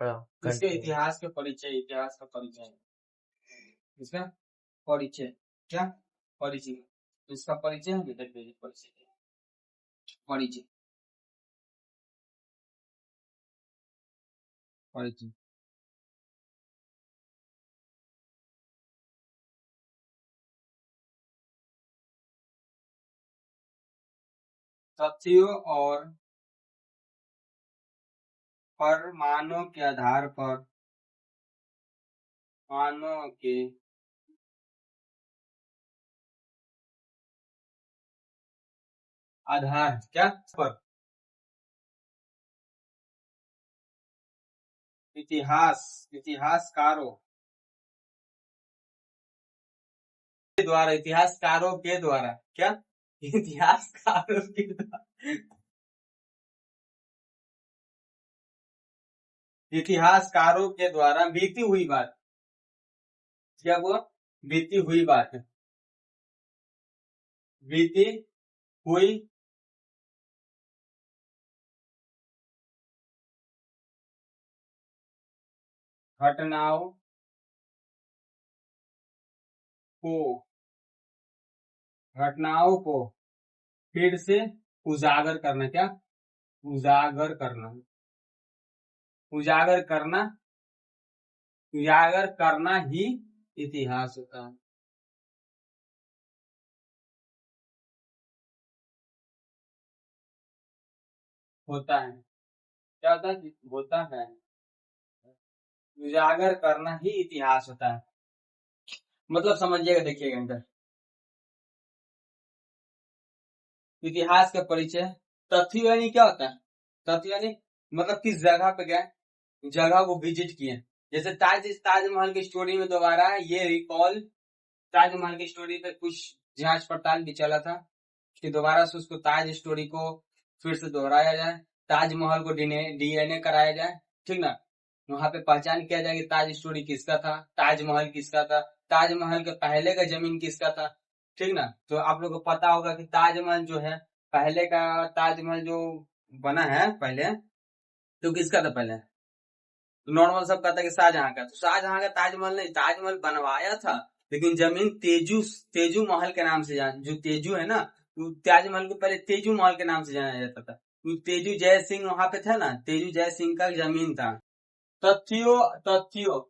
इसके इतिहास का परिचय इसका परिचय क्या परिचय इसका परिचय हम इधर पे परिचय परिचय तथ्यों और प्रमाणों के आधार पर मानों के आधार क्या पर इतिहासकारों के द्वारा क्या इतिहासकारों के द्वारा इतिहासकारों के द्वारा बीती हुई बात क्या हुआ बीती हुई बात बीती हुई घटनाओं को फिर से उजागर करना क्या उजागर करना उजागर करना ही इतिहास होता है क्या होता है उजागर करना ही इतिहास होता है मतलब समझिएगा देखिएगा अंदर इतिहास का परिचय तथ्य यानी क्या होता है तथ्य यानी मतलब किस जगह पे गए जगह को विजिट किए जैसे ताजमहल की स्टोरी में दोबारा ये रिकॉल ताजमहल की स्टोरी पे कुछ जांच पड़ताल भी चला था कि दोबारा से उसको ताज स्टोरी को फिर से दोहराया जाए ताजमहल को डीएनए कराया जाए ठीक ना वहां पे पहचान किया जाए कि ताज स्टोरी किसका था ताजमहल किसका था ताजमहल के पहले का जमीन किसका था ठीक ना तो आप लोग को पता होगा कि ताजमहल जो है पहले का ताजमहल जो बना है पहले तो किसका था पहले तो नॉर्मल सब कहता है कि शाहजहां का तो शाहजहां का ताजमहल नहीं ताजमहल बनवाया था लेकिन जमीन तेजू महल के नाम से जो तेजू है ना तो ताजमहल को पहले तेजू महल के नाम से जाना जाता था तो तेजू जय सिंह वहां पे था ना तेजू जय सिंह का जमीन था तथ्यों तथ्यों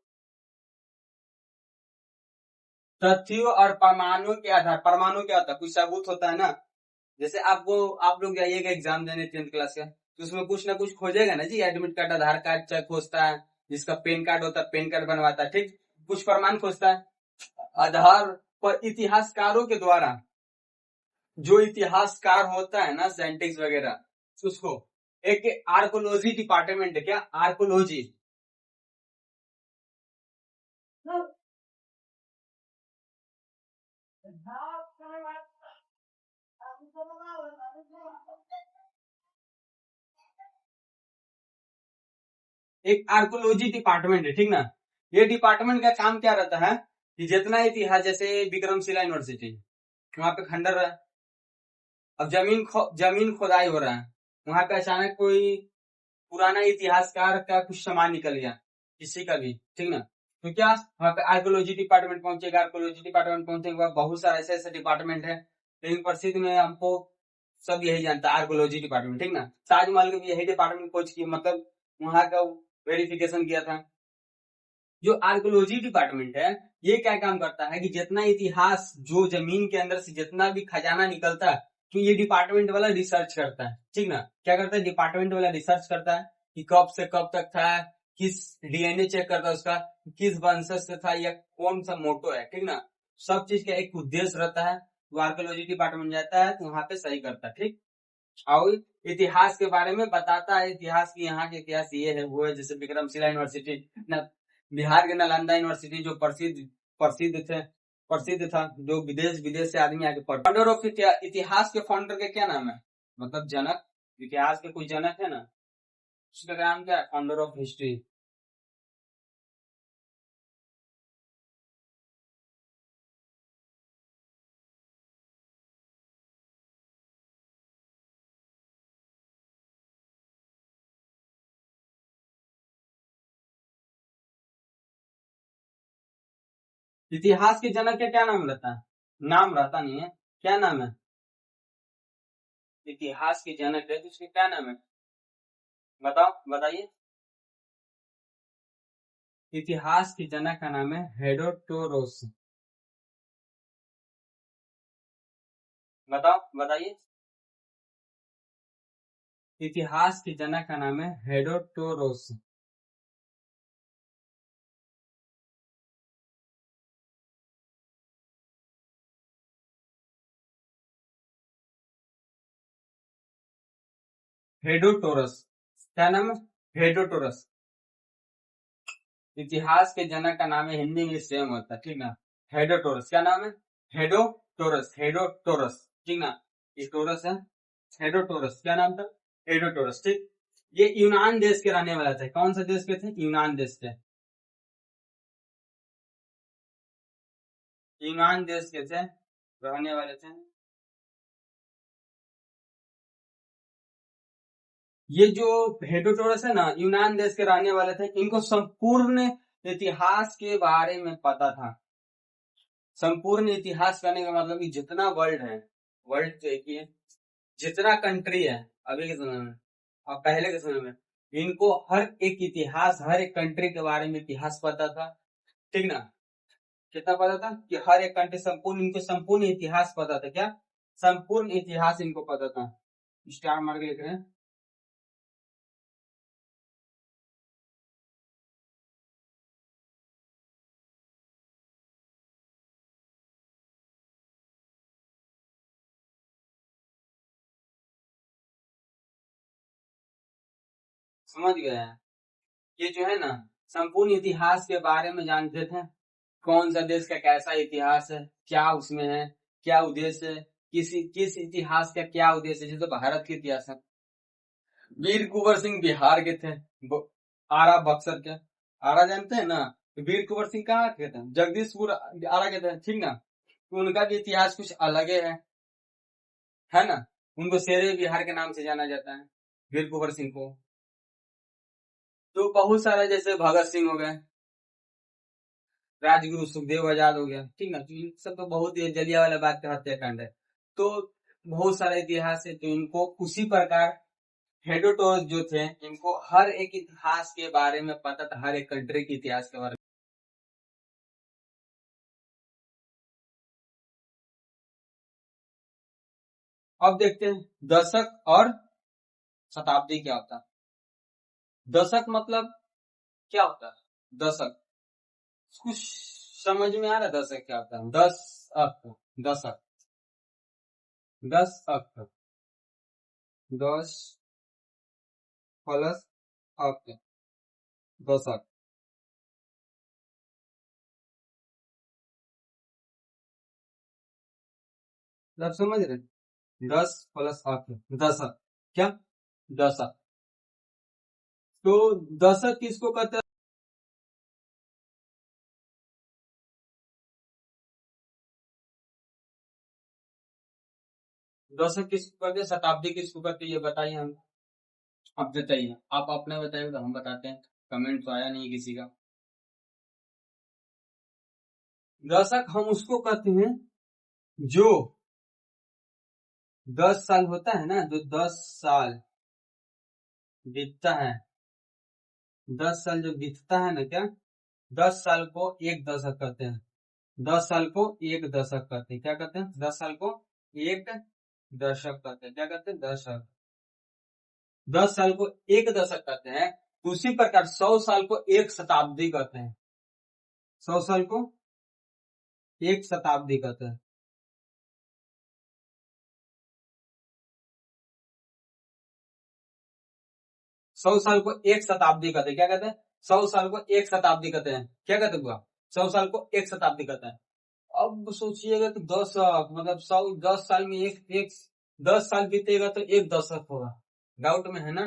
तथ्यों और परमाणु के आधार परमाणु क्या होता है कुछ सबूत होता है ना जैसे आप लोग जाइएगा एग्जाम देने 10th क्लास का तो उसमें कुछ ना कुछ खोजेगा ना जी एडमिट कार्ड आधार कार्ड चेक खोजता है जिसका पेन कार्ड होता है पेन कार्ड बनवाता है ठीक कुछ प्रमाण खोजता है आधार पर इतिहासकारों के द्वारा जो इतिहासकार होता है ना साइंटिस्ट वगैरह उसको एक आर्कोलॉजी डिपार्टमेंट है क्या आर्कोलॉजी एक आर्कोलॉजी डिपार्टमेंट है ठीक ना ये डिपार्टमेंट का काम क्या रहता है कि जितना इतिहास जैसे विक्रमशिला यूनिवर्सिटी वहां पे खंडर है अब जमीन खोदाई हो रहा है वहां पे अचानक कोई पुराना इतिहासकार का कुछ सामान निकल गया किसी का भी ठीक ना तो क्या वहां पे आर्कोलॉजी डिपार्टमेंट पहुंचेगा आर्कोलॉजी डिपार्टमेंट पहुंचने के बाद बहुत सारे ऐसे ऐसे डिपार्टमेंट है लेकिन प्रसिद्ध में हमको सब यही जानता है आर्कोलॉजी डिपार्टमेंट ठीक ना ताजमहल के भी यही डिपार्टमेंट खोज किया मतलब वहां का वेरिफिकेशन किया था जो आर्कोलॉजी डिपार्टमेंट है ये क्या काम करता है कि जितना इतिहास जो जमीन के अंदर से जितना भी खजाना निकलता है तो ये डिपार्टमेंट वाला रिसर्च करता है ठीक ना क्या करता है डिपार्टमेंट वाला रिसर्च करता है कि कब से कब तक था किस डीएनए चेक करता है उसका किस वंशज से था या कौन सा मोटो है ठीक ना सब चीज का एक उद्देश्य रहता है तो आर्कोलॉजी डिपार्टमेंट जाता है तो वहां पे सही करता है ठीक और इतिहास के बारे में बताता है इतिहास की यहाँ के इतिहास ये है वो है जैसे विक्रमशिला यूनिवर्सिटी बिहार के नालंदा यूनिवर्सिटी जो प्रसिद्ध था जो विदेश विदेश से आदमी आके पढ़ फाउंडर ऑफ इतिहास के फाउंडर के क्या नाम है मतलब जनक इतिहास के कोई जनक है ना उसका नाम क्या है फाउंडर ऑफ हिस्ट्री इतिहास के जनक का क्या नाम रहता है? नाम रहता नहीं है, क्या नाम है? इतिहास के जनक है तो उसका क्या नाम है? बताओ, बताइए। इतिहास के जनक का नाम है हेरोडोटोरस। बताओ, बताइए। इतिहास के जनक का नाम है हेरोडोटोरस। हेरोडोटोरस, क्या नाम है? हेरोडोटोरस। इतिहास के जनक का नाम है, हिंदी में सेम होता है, ठीक ना? हेरोडोटोरस, क्या नाम है? हेरोडोटोरस, हेरोडोटोरस, ठीक ना? ये टोरस है, हेरोडोटोरस, क्या नाम था? हेरोडोटोरस, ठीक। ये यूनान देश के रहने वाला थे। कौन सा देश के थे? यूनान देश के। यूनान देश के थे, रहने वाले थे। ये जो हेरोडोटस है ना, यूनान देश के रहने वाले थे। इनको संपूर्ण इतिहास के बारे में पता था। संपूर्ण इतिहास करने का मतलब कि जितना वर्ल्ड है, वर्ल्ड जो एक ही है, जितना कंट्री है अभी के समय में और पहले के समय में, इनको हर एक इतिहास, हर एक कंट्री के बारे में इतिहास पता था, ठीक ना? कितना पता था कि हर एक कंट्री संपूर्ण, इनको संपूर्ण इतिहास पता था। क्या? संपूर्ण इतिहास इनको पता था। स्टार मार के लिख रहे हैं। समझ गए हैं? ये जो है ना, संपूर्ण इतिहास के बारे में जानते थे। कौन सा देश का कैसा इतिहास है, क्या उसमें है, क्या उद्देश्य है, किस इतिहास का क्या उद्देश्य है। जैसे भारत के इतिहास है, वीर कुंवर सिंह बिहार के थे, आरा बक्सर के। आरा जानते हैं ना? तो वीर कुंवर सिंह कहाँ के थे? जगदीशपुर आरा के थे, ठीक ना? तो उनका भी इतिहास कुछ अलग है ना? उनको शेरे बिहार के नाम से जाना जाता है, वीर कुंवर सिंह को। तो बहुत सारा, जैसे भगत सिंह हो गए, राजगुरु सुखदेव आजाद हो गया, ठीक ना? तो इन सब तो बहुत ही, जलियांवाला बाग का हत्याकांड है। तो बहुत सारा इतिहास है, तो इनको उसी प्रकार हेरोडोटस जो थे, इनको हर एक इतिहास के बारे में पता था, हर एक कंट्री के इतिहास के बारे में। अब देखते हैं दशक और शताब्दी क्या होता है। दशक मतलब क्या होता है? दशक कुछ समझ में आ रहा है? दशक क्या होता है? दशक, दशक, 10 प्लस अक, दशक। आप समझ रहे? 10 प्लस दशक, क्या? दशक। तो दशक किसको कहते हैं? दशक किसको कहते हैं? शताब्दी किसको कहते हैं? ये बताइए हम। आप बताइए, आप अपने बताइए तो हम बताते हैं। कमेंट तो आया नहीं किसी का। दशक हम उसको कहते हैं जो 10 साल होता है ना, जो 10 साल बीतता है, 10 साल जो बीतता है ना, क्या? 10 साल को एक दशक कहते हैं। 10 साल को एक दशक कहते हैं। क्या कहते हैं? 10 साल को एक दशक कहते हैं। क्या कहते हैं? दशक। 10 साल को एक दशक कहते हैं। उसी प्रकार 100 साल को एक शताब्दी कहते हैं। 100 साल को एक शताब्दी कहते हैं। 100 साल को एक शताब्दी कहते हैं। क्या कहते हैं? 100 साल को एक शताब्दी कहते हैं। क्या कहते हैं? 100 साल को एक शताब्दी कहते हैं। अब सोचिएगा कि 10 मतलब 10 साल में एक एक 10 साल बीतेगा तो एक दशक होगा। डाउट में है ना?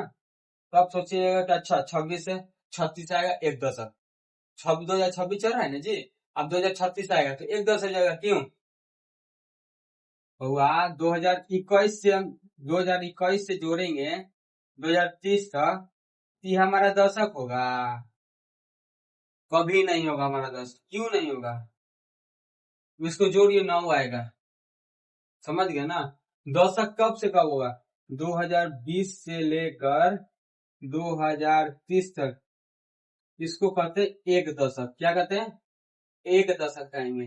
तो आप सोचिएगा कि अच्छा, 26 से 36 आएगा, एक दशक। 2026 चल रहा है ना जी। अब 2036 आएगा तो एक दशक जाएगा। क्यों हुआ? 2021 से हम 2021 से जोड़ेंगे 2030 तक, ये हमारा दशक होगा? कभी नहीं होगा हमारा दशक। क्यों नहीं होगा? इसको जोड़िए 9 आएगा, समझ गया ना। दशक कब से कब होगा, 2020 से लेकर 2030 तक, इसको कहते हैं एक दशक। क्या कहते हैं, एक दशक कहेंगे।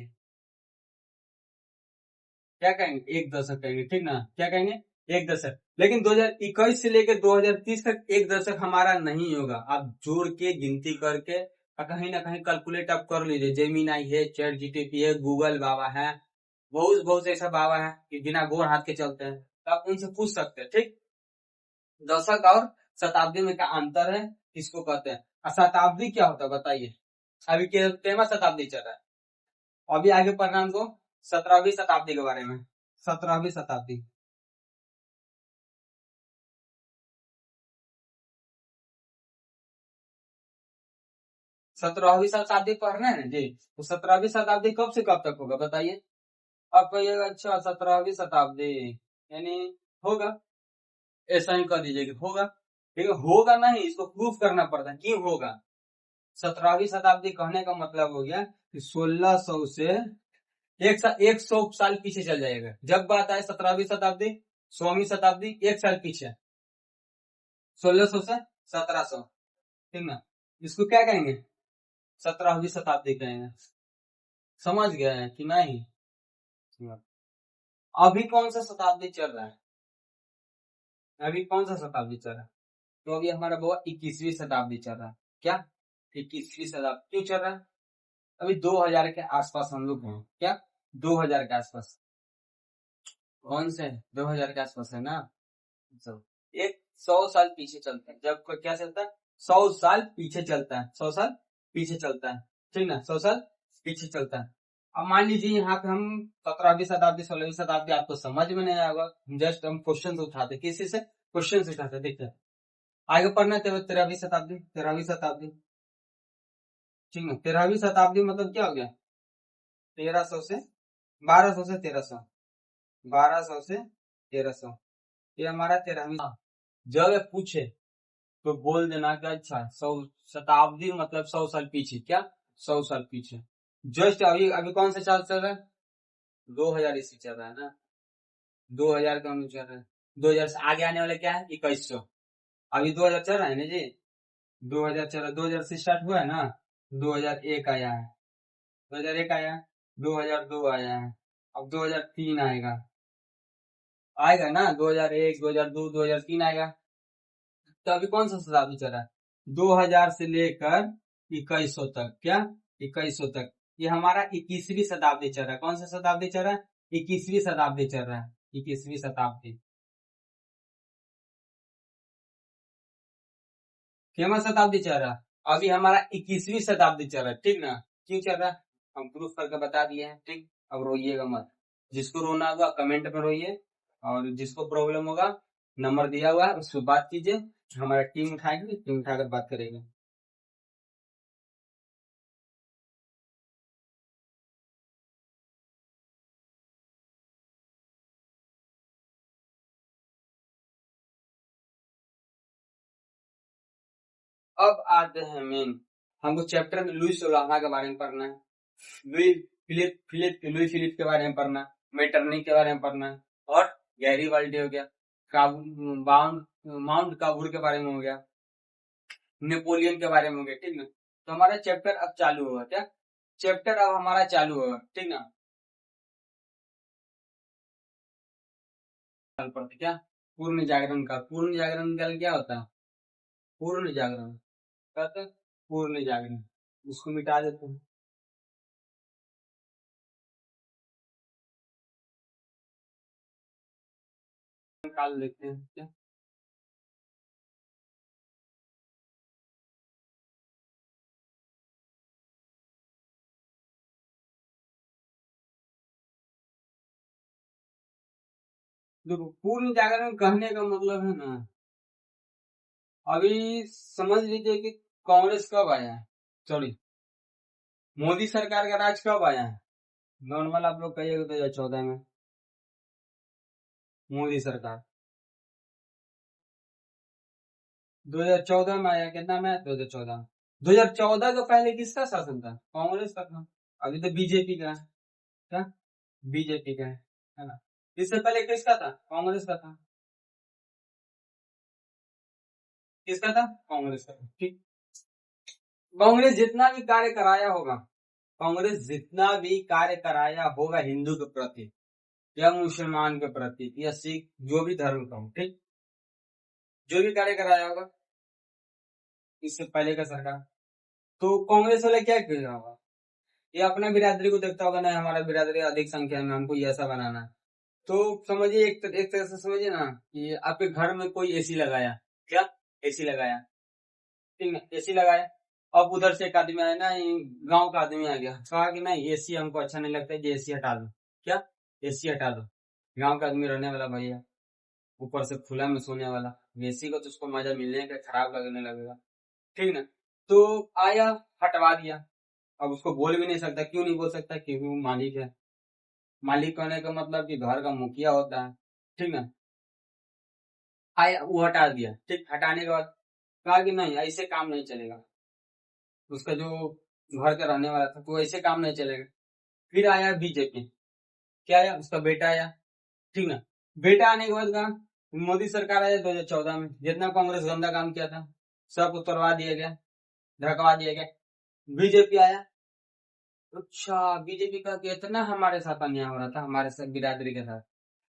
क्या कहेंगे, एक दशक कहेंगे, ठीक ना। क्या कहेंगे, एक दशक। लेकिन 2021 से लेकर 2030 तक एक दशक हमारा नहीं होगा। आप जोड़ के गिनती करके और कहीं ना कहीं कैलकुलेट आप कर लीजिए। जेमिनाई है, चैट जीटीपी है, गूगल बाबा है, बहुत बहुत ऐसा बाबा है कि बिना गोड़ हाथ के चलते हैं, तो आप उनसे पूछ सकते हैं। ठीक, दशक और शताब्दी में क्या अंतर है, किसको कहते हैं, और शताब्दी क्या होता है बताइए। अभी के तेरहवां शताब्दी चल रहा है, अभी आगे पढ़ना हमको 17वीं शताब्दी के बारे में। 17वीं शताब्दी, 17वीं शताब्दी पढ़ना है ना जी। तो 17वीं शताब्दी कब से कब तक होगा बताइए। अब कहिएगा अच्छा 17वीं शताब्दी यानी होगा, ऐसा ही कर दीजिए कि होगा। लेकिन होगा नहीं, इसको प्रूफ करना पड़ता है क्यों होगा। 17वीं शताब्दी कहने का मतलब हो गया कि 1600 से 100 साल पीछे चल जाएगा। जब बात आए 17वीं शताब्दी, 16वीं शताब्दी, एक साल पीछे, 1600 से 1700, ठीक ना। इसको क्या कहेंगे, 17वीं शताब्दी कहेंगे। समझ गए हैं कि नहीं। अभी कौन सा शताब्दी चल रहा है, अभी कौन सा शताब्दी चल रहा है, तो अभी हमारा बहुत 21वीं शताब्दी चल रहा है। क्या, 21वीं शताब्दी क्यों चल रहा है, अभी 2000 के आसपास हम लोग हैं। क्या, 2000 के आसपास, कौन से 2000 के आसपास है ना। सब एक 100 साल पीछे चलते हैं, जब क्या चलता है, 100 साल पीछे चलता है, 100 साल पीछे चलता है, ठीक ना, 100 साल पीछे चलता है। अब मान लीजिए यहाँ पे हम 17वीं शताब्दी 16वीं शताब्दी आपको समझ में नहीं आएगा, जस्ट हम क्वेश्चन उठाते, किसी से क्वेश्चन उठाते, देखते आगे पढ़ना। 13वीं शताब्दी, 13वीं शताब्दी, ठीक है। 13वीं शताब्दी मतलब क्या हो गया, 1300 से 1200 से 1300, 1200 से 1300, ये हमारा 13वीं। जब ये पूछे तो बोल देना कि अच्छा 100 शताब्दी मतलब 100 साल पीछे। क्या, 100 साल पीछे। जस्ट अभी अभी कौन सा साल चल रहा है, 2000 ईस्वी चल रहा है ना, 2000 का चल रहा है। 2000 से आगे आने वाला क्या है, 2100। अभी 2000 चल रहा है ना जी, 2000 चल रहा है, 2000 से स्टार्ट हुआ है ना, 2001 आया है, 2001 आया है, 2002 आया है, अब 2003 आएगा, आएगा ना, 2001, 2002, 2003 आएगा। तो अभी कौन सा शताब्दी चल रहा है, 2000 से लेकर 2100 तक। क्या, 2100 तक, ये हमारा 21वीं शताब्दी चल रहा है। कौन सा शताब्दी चल रहा है, 21वीं शताब्दी चल रहा है, 21वीं शताब्दी। केमा शताब्दी चल रहा है, अभी हमारा 21वीं शताब्दी चल रहा है, ठीक ना। क्यों चल रहा है, हम प्रूफ करके बता दिए हैं, ठीक। अब रोइएगा मत, जिसको रोना होगा कमेंट में रोइए, और जिसको प्रॉब्लम होगा नंबर दिया हुआ है उस पर बात कीजिए, हमारा टीम उठाएगी, टीम उठाकर बात करेगी। अब आते हैं मेन, हमको चैप्टर में लुई सोलाना के बारे में पढ़ना है, लुई लुई फिलिप के बारे में पढ़ना है, मेटरनी के बारे में पढ़ना है, और गैरी वाल्डे हो गया, बाउंड माउंट काबूर के बारे में हो गया, नेपोलियन के बारे में हो गया, ठीक ना। तो हमारा चैप्टर अब चालू होगा। क्या, चैप्टर अब हमारा चालू होगा, ठीक ना। कल पढ़ते क्या, पूर्ण जागरण का, पूर्ण जागरण का क्या होता है, पूर्ण जागरण कहते हैं, पूर्ण जागरण, उसको मिटा देते हैं, निकाल देते हैं। क्या, देखो पूर्ण जागरण कहने का मतलब है ना, अभी समझ लीजिए कि कांग्रेस कब आया है, सॉरी मोदी सरकार का राज कब आया है, नॉर्मल आप लोग कहिएगा 2014 में मोदी सरकार, 2014 में आया, कितना में, 2014, 2014 के पहले किसका शासन था, कांग्रेस का था, अभी तो बीजेपी का है। क्या बीजेपी का है ना। इससे पहले किसका था? कांग्रेस का था। किसका था? कांग्रेस का था। ठीक। कांग्रेस जितना भी कार्य कराया होगा, कांग्रेस जितना भी कार्य कराया होगा हिंदू के प्रति या मुसलमान के प्रति या सिख जो भी धर्म का हो, ठीक, जो भी कार्य कराया होगा इससे पहले का सरकार, तो कांग्रेस वाले क्या किया होगा? ये अपना बिरादरी को देखता होगा, ना हमारा बिरादरी अधिक संख्या में, हमको ये ऐसा बनाना है। तो समझिए एक तरह से समझिए ना कि आपके घर में कोई एसी लगाया, क्या एसी लगाया, ठीक है, एसी लगाया। अब उधर से एक आदमी आया ना, गांव का आदमी आ गया, कहा कि नहीं एसी हमको अच्छा नहीं लगता है, ये एसी हटा दो। क्या? एसी हटा दो। गांव का आदमी रहने वाला भैया, ऊपर से खुला में सोने वाला, एसी को तो उसको मजा मिलने का, खराब लगने लगेगा, ठीक ना। तो आया, हटवा दिया। अब उसको बोल भी नहीं सकता, क्यों नहीं बोल सकता? क्योंकि वो मालिक है। मालिक होने का मतलब कि घर का मुखिया होता है, ठीक ना। आया, वो हटा दिया, ठीक, हटाने के बाद कहा कि नहीं ऐसे काम नहीं चलेगा। उसका जो घर का रहने वाला था, तो ऐसे काम नहीं चलेगा। फिर आया बीजेपी, क्या आया? उसका बेटा आया, ठीक ना। बेटा आने के बाद कहा, मोदी सरकार आया 2014 में, जितना कांग्रेस गंदा काम किया था सब उतरवा दिया गया, ढकवा दिया गया। बीजेपी आया, अच्छा बीजेपी का कि इतना हमारे साथ अन्याय हो रहा था, हमारे साथ बिरादरी के साथ,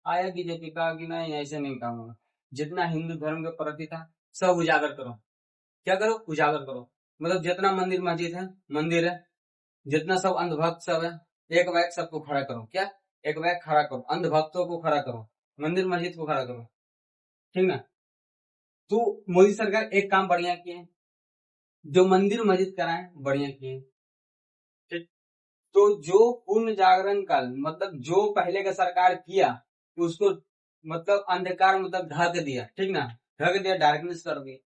आया बीजेपी का कि नहीं ऐसे नहीं काम होगा, जितना हिंदू धर्म के प्रति था सब उजागर करो। क्या करो? उजागर करो। मतलब जितना मंदिर मस्जिद है, मंदिर है, जितना सब अंधभक्त सब है, एक बैग सबको खड़ा करो। क्या? एक बैग खड़ा करो, अंधभक्तों को खड़ा करो, मंदिर मस्जिद को खड़ा करो, ठीक ना। तो मोदी सरकार एक काम बढ़िया किए, जो मंदिर मस्जिद कराए बढ़िया किए, ठीक। तो जो पूर्ण जागरण काल मतलब जो पहले का सरकार किया उसको मतलब अंधकार मतलब ढक दिया, ठीक ना, ढक दिया, डार्कनेस कर दी।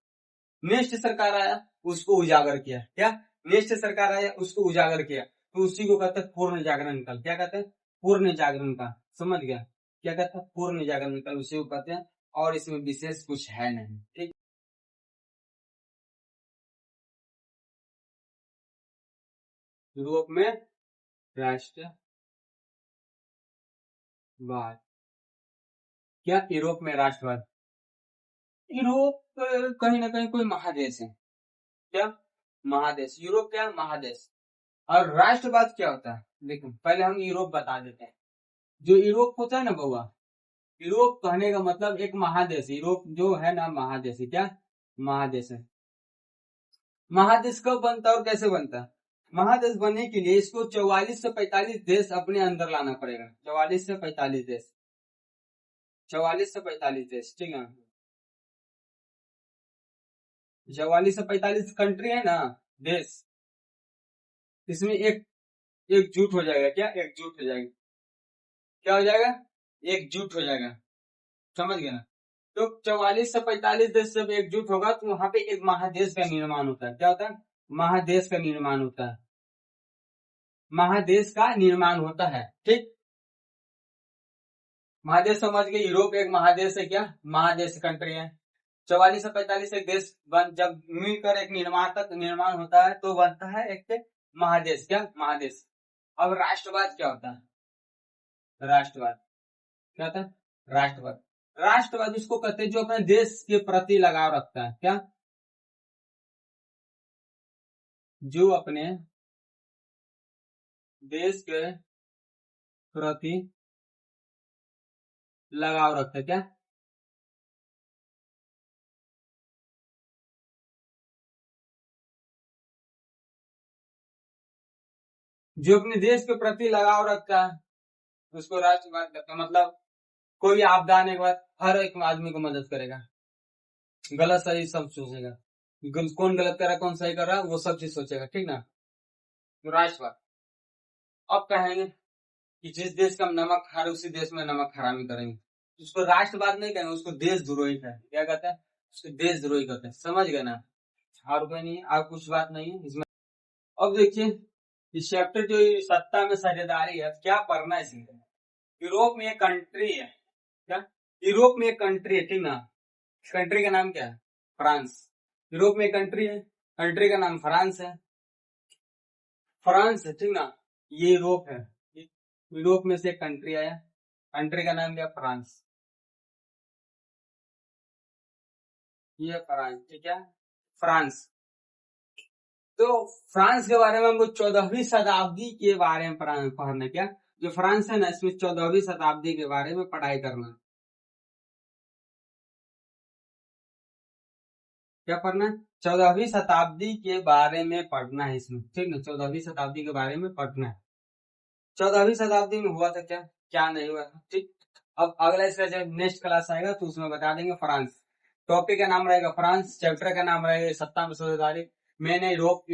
नेक्स्ट सरकार आया, उसको उजागर किया। क्या? नेक्स्ट सरकार आया, उसको उजागर किया, तो उसी को कहते हैं पूर्ण जागरण काल। क्या कहते हैं? पूर्ण जागरण काल। समझ गया? क्या कहते हैं? पूर्ण जागरण काल उसी को कहते हैं, और इसमें विशेष कुछ है नहीं, ठीक। यूरोप में राष्ट्रवाद, क्या यूरोप में राष्ट्रवाद? यूरोप कहीं ना कहीं कोई महादेश है। क्या? महादेश। यूरोप क्या है? महादेश। और राष्ट्रवाद क्या होता है? देखो पहले हम यूरोप बता देते हैं। जो यूरोप होता है ना बउआ, यूरोप कहने का मतलब एक महादेश, यूरोप जो है ना महादेश है। क्या? महादेश है। महादेश कब बनता है और कैसे बनता है? महादेश बनने के लिए इसको 44 से 45 देश अपने अंदर लाना पड़ेगा। 44 से 45 देश, 44 से 45 देश, ठीक है। 44 से 45 कंट्री है ना, देश, इसमें एक एकजुट हो जाएगा। क्या? एकजुट हो जाएगा। क्या हो जाएगा? एकजुट हो जाएगा। समझ गए ना। तो 44 से 45 देश जब एकजुट होगा तो वहां पे एक महादेश का निर्माण होता है। क्या होता है? महादेश का निर्माण होता है। महादेश का निर्माण होता है, ठीक। महादेश समझ गए, यूरोप एक महादेश है। क्या? महादेश कंट्री है। 44 से 45 एक देश जब मिलकर एक निर्माण होता है तो बनता है एक महादेश। क्या? महादेश। अब राष्ट्रवाद क्या होता है? राष्ट्रवाद क्या होता है? राष्ट्रवाद। राष्ट्रवाद उसको कहते हैं जो अपने देश के प्रति लगाव रखता है। क्या? जो अपने देश के प्रति लगाव रखता है। क्या? जो अपने देश के प्रति लगाव रखता है उसको राष्ट्रवाद कहते हैं। मतलब कोई भी आपदा आने के बाद हर एक आदमी को मदद करेगा, गलत सही सब सोचेगा, कौन गलत कर रहा है कौन सही कर रहा है वो सब चीज सोचेगा, ठीक ना। तो राष्ट्रवाद। अब कहेंगे कि जिस देश का हम नमक खा रहे उसी देश में नमक हरामी करेंगे, उसको राष्ट्रवाद नहीं कहेंगे, उसको देशद्रोही कहेंगे। क्या कहते हैं? उसको देशद्रोही कहते हैं। समझ गए ना। और कोई नहीं है, और कुछ बात नहीं है इसमें। अब देखिए इस चैप्टर जो सत्ता में साझेदारी है, क्या पढ़ना है इसमें। यूरोप में एक कंट्री है। क्या? यूरोप में एक कंट्री है, ठीक ना। कंट्री का नाम क्या है? फ्रांस। यूरोप में एक कंट्री है, कंट्री का नाम फ्रांस है। फ्रांस है, ठीक ना। ये यूरोप है, यूरोप में से एक कंट्री आया, कंट्री का नाम क्या, फ्रांस। ये फ्रांस, ठीक है, फ्रांस। तो फ्रांस के बारे में हमको 14वीं शताब्दी के बारे में पढ़ना, क्या जो फ्रांस है ना, इसमें 14वीं शताब्दी के बारे में पढ़ाई करना। क्या पढ़ना है, 14वीं शताब्दी के बारे में पढ़ना है इसमें, ठीक ना, 14वीं शताब्दी के बारे में पढ़ना है। 14वीं शताब्दी में हुआ था क्या, क्या नहीं हुआ था, ठीक। अब अगला इसका जब नेक्स्ट क्लास आएगा तो उसमें बता देंगे फ्रांस। टॉपिक का नाम रहेगा फ्रांस, चैप्टर का नाम रहेगा सत्ता में, मेन है यूरोप।